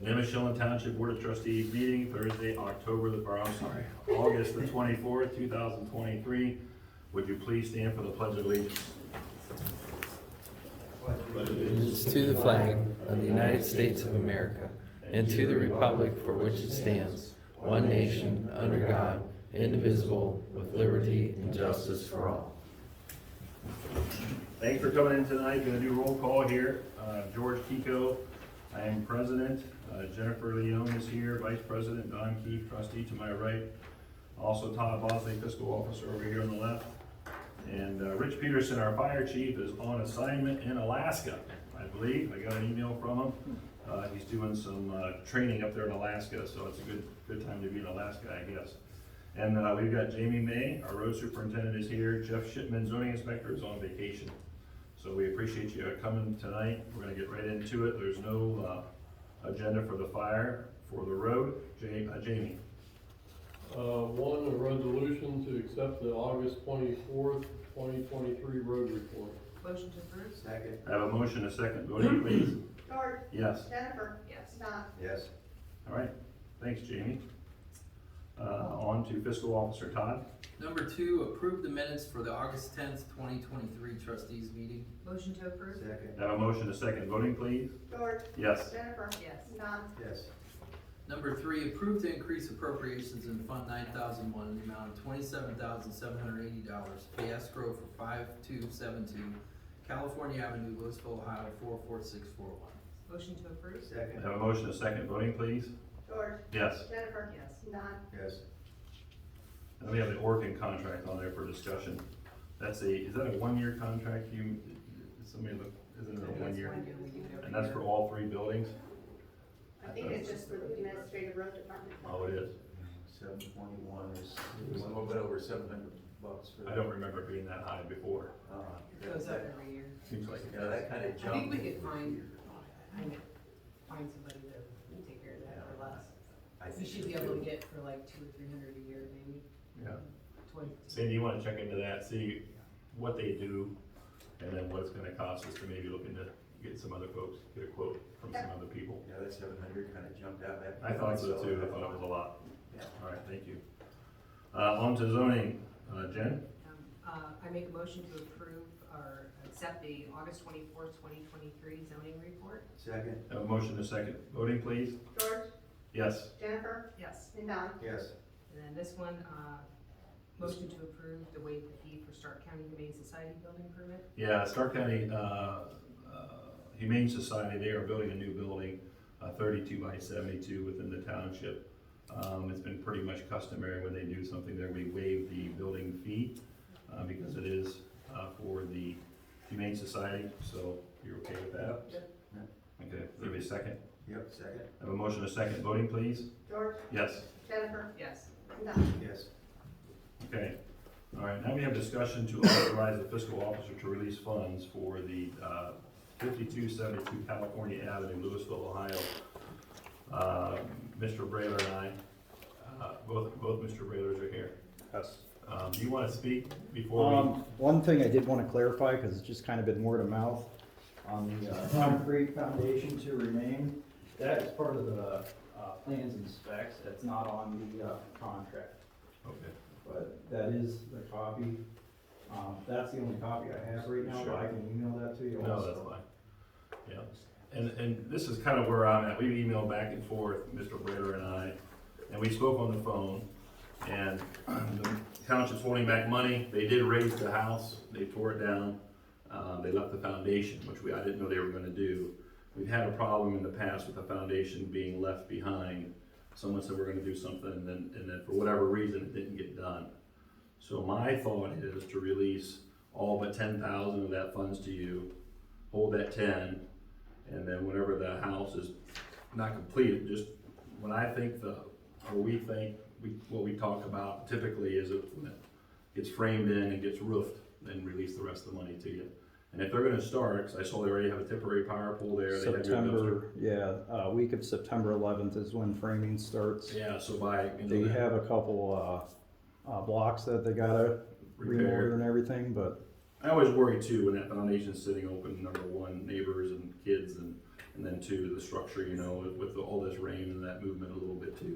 Nimishillen Township Board of Trustees meeting Thursday, August the 24th, 2023. Would you please stand for the Pledge of Allegiance? Allegiance to the flag of the United States of America and to the republic for which it stands, one nation, under God, indivisible, with liberty and justice for all. Thanks for coming in tonight. Going to do roll call here. George Kiko, I am president. Jennifer Leone is here, vice president. Don Keefe, trustee to my right. Also Todd, Bosley, fiscal officer over here on the left. And Rich Peterson, our fire chief, is on assignment in Alaska, I believe. I got an email from him. He's doing some training up there in Alaska, so it's a good time to be in Alaska, I guess. And we've got Jamie May, our road superintendent, is here. Jeff Shipman, zoning inspector, is on vacation. So we appreciate you coming tonight. We're gonna get right into it. There's no agenda for the fire, for the road. Jamie. One, a resolution to accept the August 24th, 2023 road report. Motion to approve? Second. I have a motion, a second. Voting, please. George. Yes. Jennifer. Yes. Don. Yes. All right. Thanks, Jamie. On to fiscal officer Todd. Number 2, approve the minutes for the August 10th, 2023 trustees meeting. Motion to approve? Second. I have a motion, a second. Voting, please. George. Yes. Jennifer. Yes. Don. Yes. Number 3, approve to increase appropriations in Fund 9001 in the amount of $27,780 to pay escrow for 5272 California Avenue, Louisville, Ohio 44641. Motion to approve? I Second. have a motion, a second. Voting, please. George. Yes. Jennifer. Yes. Don. Yes. And we have the Oregon contract on there for discussion. Is that a 1-year contract? Somebody look, isn't it a 1 year? And that's for all 3 buildings? I think it's just for the administrative road department. Oh, it is. 721 is a little bit over $700 for that. I don't remember it being that high before. It goes up every year. Seems like it Yeah, that kind of I think jumped. we could find somebody to take care of that for less. I We think should be able to get for like $200 or $300 a year, maybe. Yeah. 20. Sandy, you wanna check into that, see what they do, and then what it's gonna cost us to maybe look into, get some other folks, get a quote from some other people. Yeah, that 700 kind of jumped out. I thought so too, I thought it was a lot. Yeah. All right, thank you. On to zoning, Jen? I make a motion to approve or accept the August 24th, 2023 zoning report. Second. I have a motion and a second. Voting, please. George. Yes. Jennifer. Yes. And Don. Yes. And then this one, motion to approve to waive the fee for Stark County Humane Society building permit. Yeah, Stark County Humane Society, they are building a new building, 32 by 72 within the township. It's been pretty much customary when they do something there, we waive the building fee because it is for the Humane Society, so you're okay with that? Yep. Okay, give me a second. Yep, second. I have a motion, a second. Voting, please. George. Yes. Jennifer. Yes. And Don. Yes. Okay. All right, now we have discussion to authorize the fiscal officer to release funds for the 5272 California Avenue, Louisville, Ohio. Mr. Brailer and I, both Mr. Brailers are here. Yes. Do you want to speak before we? One thing I did want to clarify, because it's just kind of been word of mouth, on the concrete foundation to remain, that is part of the plans and specs, it's not on the contract, Okay. but that is the copy. That's the only copy I have right now, but I can email that to you No, also. that's fine. Yeah. And this is kind of where I'm at. We've emailed back and forth, Mr. Brailer and I, and we spoke on the phone. And the township's holding back money. They did raise the house. They tore it down. They left the foundation, which I didn't know they were gonna do. We've had a problem in the past with the foundation being left behind. Someone said we're gonna do something and then for whatever reason, it didn't get done. So my thought is to release all but 10,000 of that funds to you, hold that 10, and then whenever the house is not completed, just when I think what we talk about typically is when it gets framed in and gets roofed, then release the rest of the money to you. And if they're gonna start, cause I saw they already have a temporary power pole there. They have your September, yeah, week of September 11th is when framing starts. Yeah, so by, They have a couple blocks that they gotta remortar and everything, but I always worry too when that foundation's sitting open, number one, neighbors and kids, and then two, the structure, you know, with all this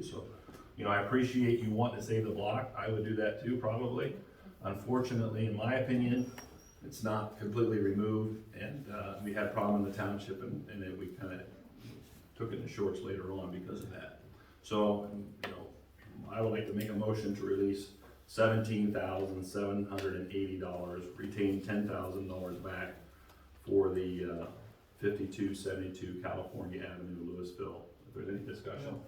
So, you know, I appreciate you wanting to save the block, I would do that too, probably. Unfortunately, in my opinion, it's not completely removed, and, we had a problem in the township, and then we kinda took it in shorts later on because of that. So, you know, I would like to make a motion to release $17,780, retain $10,000 back for the 5272 California Avenue, Louisville. If there's any discussion.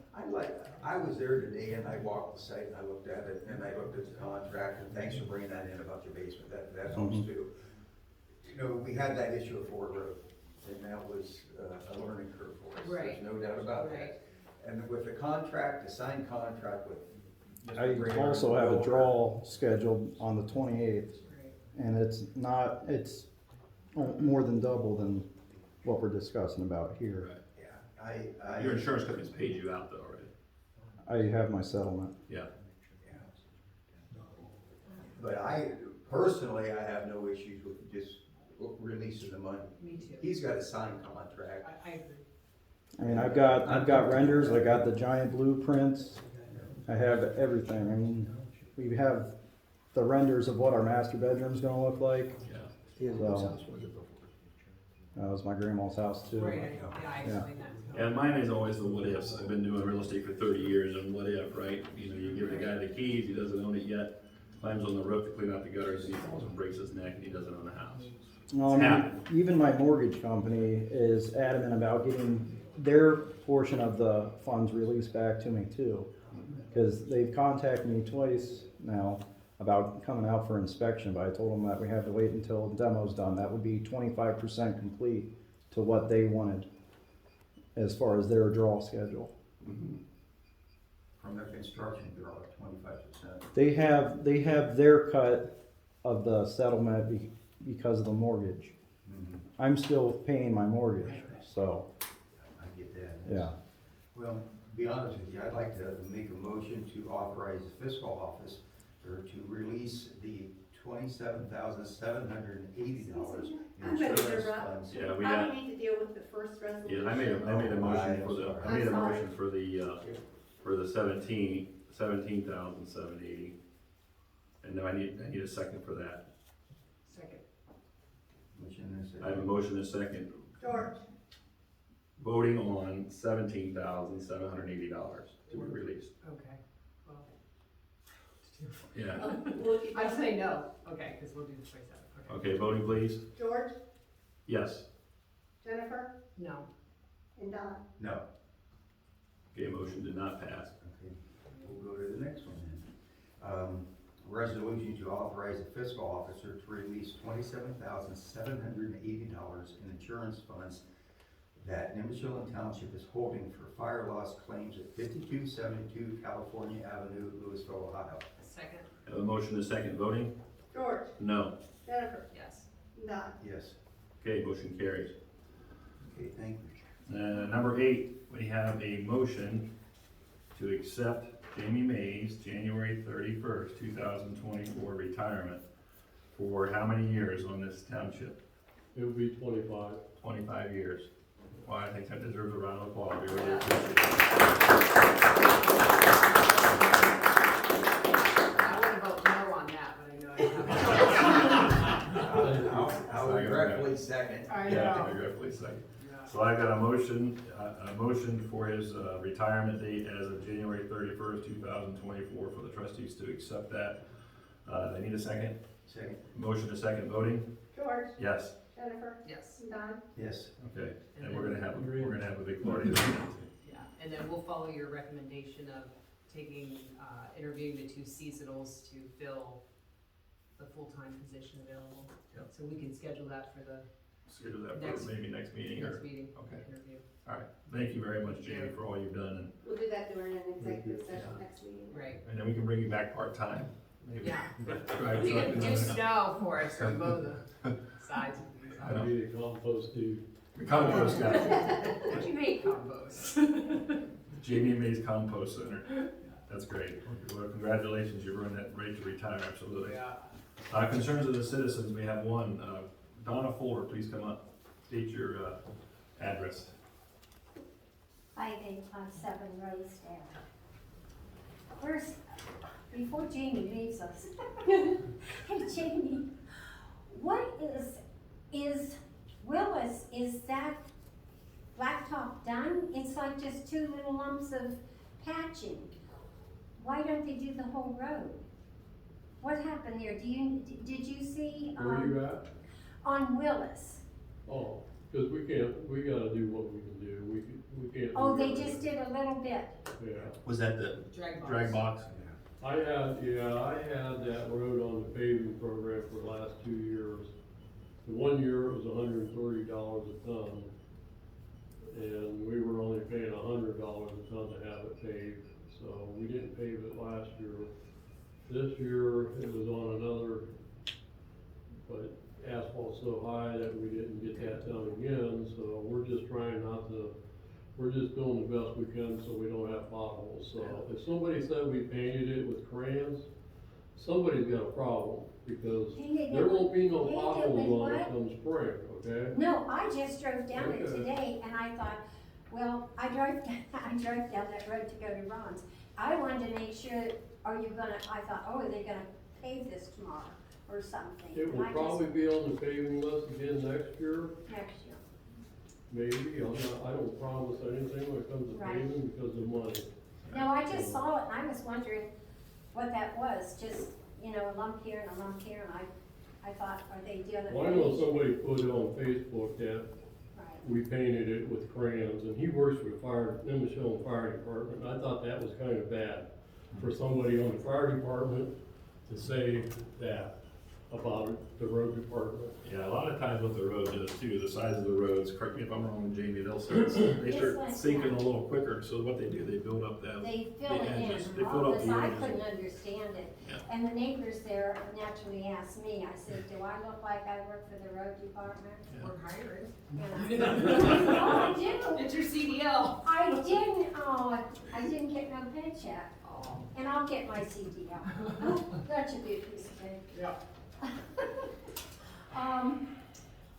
I was there today and I walked the site and I looked at it and I looked at the contract, and thanks for bringing that in about your basement, that helps too. You know, we had that issue at Ford Road, and that was a learning curve for us. Right. There's no doubt about Right. that. And with the contract, the signed contract with Mr. I Brainerd also have a Dover, draw scheduled on the 28th, Right. and it's more than double than what we're discussing about here. Yeah, Your insurance company's paid you out though already. I have my settlement. Yeah. But personally, I have no issues with just releasing the money. Me too. He's got a signed contract. I agree. I mean, I've got renders, I got the giant blueprints, I have everything. I mean, we have the renders of what our master bedroom's gonna look like. Yeah. So, that was my grandma's house too. Right, yeah, I explained that. And mine is always the what ifs. I've been doing real estate for 30 years, and what if, right? You know, you give the guy the keys, he doesn't own it yet, climbs on the roof to clean out the gutters, and he falls and breaks his neck, and he doesn't own the house. Well, I mean, even my mortgage company is adamant about getting their portion of the funds released back to me too. Cause they've contacted me twice now about coming out for inspection, but I told them that we have to wait until the demo's done. That would be 25% complete to what they wanted as far as their draw schedule. From their construction draw, 25%. They have their cut of the settlement because of the mortgage. I'm still paying my mortgage, so, I get that. yeah. Well, to be honest with you, I'd like to make a motion to authorize the fiscal office to release the $27,780 I'm in gonna insurance interrupt. funds. Yeah, we How got, do we need to deal with the first resolution? yeah, I made a motion for the, I made a motion for the 17,780. And now I need a second for that. Second. Motion and a second. I have a motion and a second. George, Voting on $17,780 to be released. Okay, well. Yeah. will you? I'd say no, okay, cause we'll do this by seven, okay. Okay, voting please. George, Yes. Jennifer, No, and Don. No. Okay, motion did not pass. Okay, we'll go to the next one then. Resolution to authorize the fiscal officer to release $27,780 in insurance funds that Nimishillen Township is holding for fire loss claims at 5272 California Avenue, Louisville, Ohio. second, I have a motion and a second. Voting? George, No. Jennifer, yes. and Don. Yes. Okay, motion carries. Okay, thank you. Number 8, we have a motion to accept Jamie Mays' January 31st, 2024 retirement for how many years on this township? It would be 25. 25 years. Well, I think that deserves a round of applause. We really appreciate it. I wanna vote no on that, but I know I have. I'll regretfully second. I Yeah, know. I regretfully second. So I got a motion for his retirement date as of January 31st, 2024 for the trustees to accept that. They need a second? Second. Motion to second. Voting? George, Yes. Jennifer, Yes, and Don. Yes. Okay, and we're gonna have a big party. yeah, and then we'll follow your recommendation of interviewing the 2 seasonals to fill the full-time position available. Yep. So we can schedule that for the Schedule that for Next- maybe next meeting or, next meeting, okay. interview. all right. Thank you very much, Jamie, for all you've done. We'll do that during an executive session next meeting. Right, And then we can bring you back part-time. Maybe. yeah. Drive You truck can and do all that. snow for us or mow the sides of these. I know. I need a compost too. The compost guy. But you hate combos. Jamie Mays Compost Center. That's great. Well, congratulations, you're running that ready to retire, absolutely. Yeah. Concerns of the citizens, we have one. Donna Fuller, please come up. State your address. 5857 Rosedale. First, before Jamie leaves us. Hey, Jamie, what is Willis, is that blacktop done? It's like just two little lumps of patching. Why don't they do the whole road? What happened there? Did you see, Where you at? on Willis? Oh, cause we gotta do what we can do, we can't. do Oh, they everything. just did a little bit. Yeah, Was that the Drag box? I had that road on the paving program for the last 2 years. The 1 year it was $130 a ton, and we were only paying $100 a ton to have it paved, so we didn't pave it last year. This year, it was on another, but asphalt's so high that we didn't get that done again, so we're just trying not to, we're just doing the best we can so we don't have potholes. So if somebody said we painted it with crayons, somebody's got a problem, because Painted it there won't be no painted it potholes with on it what? come spring, okay? No, I just drove down it Okay. today and I thought, well, I drove down that road to go to Ron's. I wanted to make sure, I thought, oh, are they gonna pave this tomorrow or something? It And will I probably be on the paving list again next year, Next year. maybe. I don't promise anything when it comes to Right. paving because of money. No, I just saw it and I was wondering what that was, just, a lump here and a lump here and I thought, are they doing it? Well, I know somebody put it on Facebook that Right. we painted it with crayons, and he works for the Nimishillen Fire Department, and I thought that was kind of bad for somebody on the fire department to say that about the road department. Yeah, a lot of times what the road does too, the size of the roads, correct me if I'm wrong, Jamie, they It's start like sinking that. a little quicker, so what they do, they build up that. They fill the it edges. in, They all fill up this, the I edges. couldn't understand it. Yeah. And the neighbors there naturally asked me, I said, do I look like I work for the road department? Yeah. We're hired. Oh, I do. It's your CDL. I didn't get no paycheck, and I'll get my CDL. That should be a piece of cake. Yeah.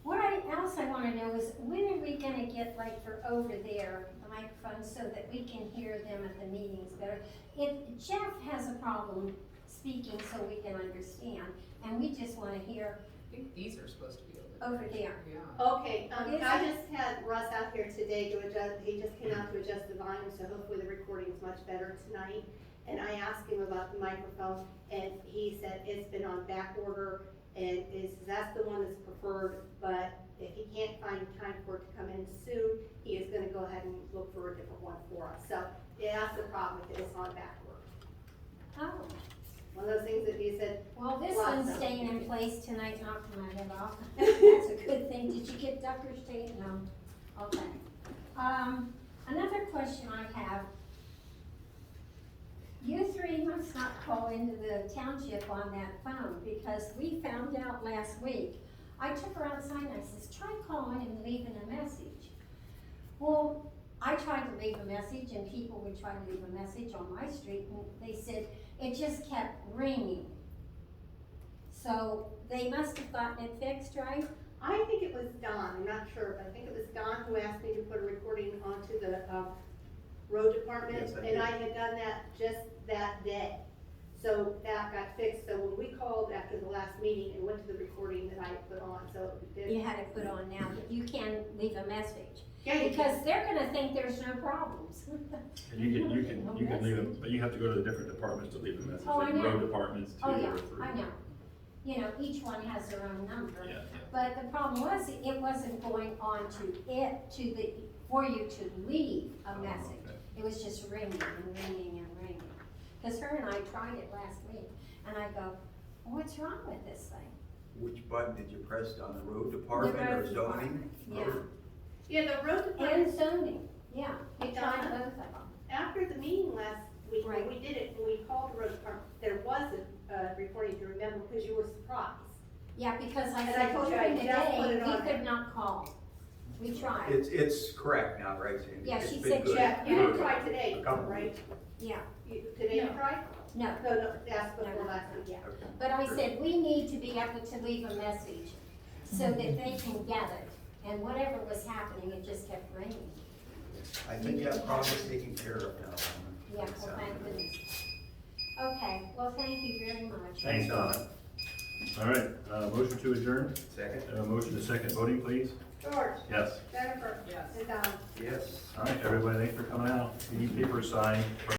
What else I wanna know is, when are we gonna get, like, for over there, the microphones, so that we can hear them at the meetings better? If Jeff has a problem speaking so we can understand, and we just wanna hear I think these are supposed to be over over there. Yeah. Okay, Is I it? just had Russ out here today to adjust, he just came out to adjust the volume, so hopefully the recording is much better tonight. And I asked him about the microphone, and he said it's been on back order, and that's the one that's preferred, but if he can't find time for it to come in soon, he is gonna go ahead and look for a different one for us. So, yeah, that's the problem with it, it's on back order. Oh, One of those things that he said, well, this Lots one's of- staying in place tonight, knocking my head off. That's a good thing. Did you get Ducker's tape? No. Okay. Another question I have. You three must not call into the township on that phone, because we found out last week. I took her outside and I says, try calling and leaving a message. Well, I tried to leave a message and people would try to leave a message on my street, and they said it just kept ringing. So they must have gotten it fixed, right? I think it was Don, I'm not sure, but I think it was Don who asked me to put a recording onto the, road department, Yes, I and did. I had done that just that day. So that got fixed, so when we called after the last meeting and went to the recording that I had put on, so it did. You had it put on now, but you can leave a message, Yeah, you because they're gonna think there's no problems. And you can leave it, but you have to go to the different departments to leave a message, Oh, I like know. road departments, two Oh, yeah, or three. I know. Each one has their own number. Yeah, But the problem was, it wasn't going on for you to leave a Oh, message. okay. It was just ringing and ringing and ringing. Cause her and I tried it last week, and I go, what's wrong with this thing? Which button did you press on the road department or road zoning? department, Yeah, the road And department, zoning, yeah, we Yeah. tried both of them. after the meeting last week, when Right. we did it, and we called the road department, there was a recording, if you remember, because you were surprised. Yeah, because I And I said told you during I the just put day, it we on could not call. We tried, It's correct now, right, Sandy? Yeah, It's she been said good. Yeah, you didn't for try today, a couple right? weeks. yeah, Today you tried? no. No, that's before No. last week, yeah. Okay. But I said, we need to be able to leave a message so that they can get it. And whatever was happening, it just kept ringing. I think that problem is taken care of now. Yeah, well, thank goodness. Okay, well, thank you very much. Thanks, Donna. All right, motion to adjourn. Second? Motion to second voting, please. George, Yes. Jennifer, Yes. and Don. Yes. All right, everybody, thanks for coming out. We need paper signed.